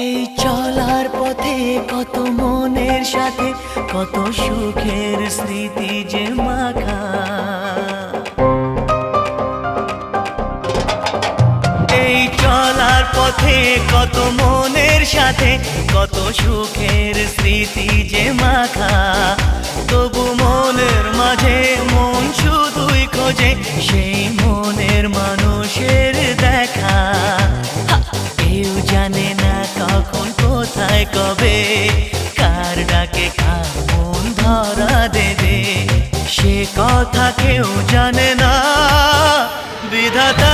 এই চলার পথে কত মনের সাথে কত সুখের স্মৃতি যে মাখা। এই চলার পথে কত মনের সাথে কত সুখের স্মৃতি যে মাখা। তবু মনের মাঝে মন শুধুই খোঁজে সেই মনের মানুষের দেখা। কেউ জানে না কখন কোথায় কবে কার ডাকে কার মন ধরা দেবে, সে কথা কেউ জানে না। বিধাতা